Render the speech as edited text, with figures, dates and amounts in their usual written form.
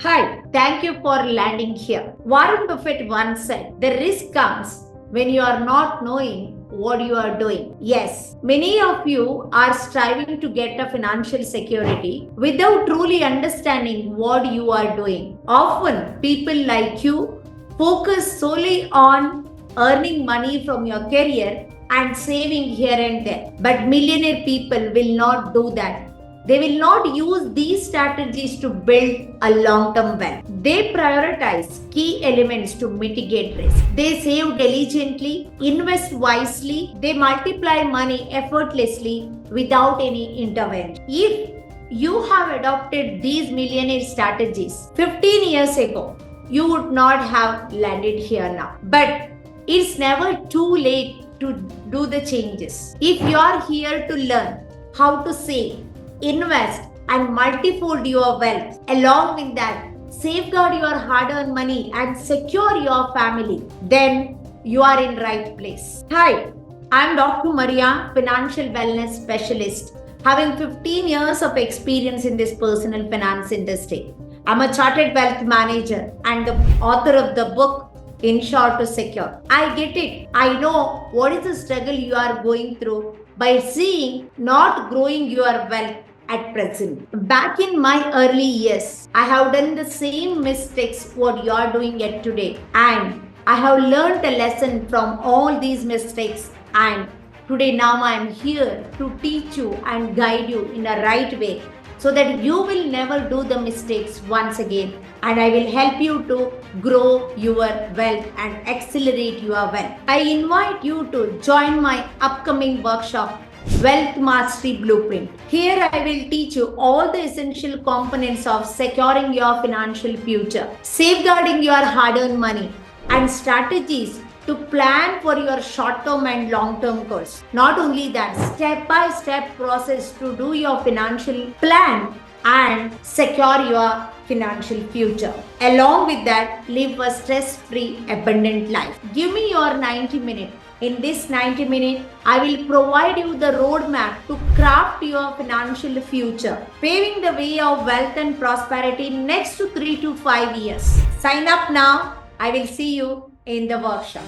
Hi, thank you for landing here. Warren Buffett once said, the risk comes when you are not knowing what you are doing. Yes, many of you are striving to get a financial security without truly understanding what you are doing. Often, people like you focus solely on earning money from your career and saving here and there. But millionaire people will not do that. They will not use these strategies to build a long-term wealth. They prioritize key elements to mitigate risk. They save diligently, invest wisely, they multiply money effortlessly without any intervention. If you have adopted these millionaire strategies 15 years ago, you would not have landed here now. But it's never too late to do the changes. If you are here to learn how to save, invest and multifold your wealth, along with that safeguard your hard-earned money and secure your family, then you are in right place. Hi, I'm Dr. Maria, financial wellness specialist, having 15 years of experience in this personal finance industry. I'm a chartered wealth manager and the author of the book Insure to Secure. I get it. I know what is the struggle you are going through by seeing not growing your wealth at present. Back in my early years, I have done the same mistakes what you are doing yet today, and I have learned a lesson from all these mistakes, and today now I am here to teach you and guide you in a right way so that you will never do the mistakes once again, and I will help you to grow your wealth and accelerate your wealth. I invite you to join my upcoming workshop, Wealth Mastery Blueprint. Here I will teach you all the essential components of securing your financial future, safeguarding your hard-earned money, and strategies to plan for your short-term and long-term goals. Not only that, step-by-step process to do your financial plan and secure your financial future. Along with that, live a stress-free, abundant life. Give me your 90 minutes. In this 90 minutes, I will provide you the roadmap to craft your financial future, paving the way of wealth and prosperity next to 3 to 5 years. Sign up now. I will see you in the workshop.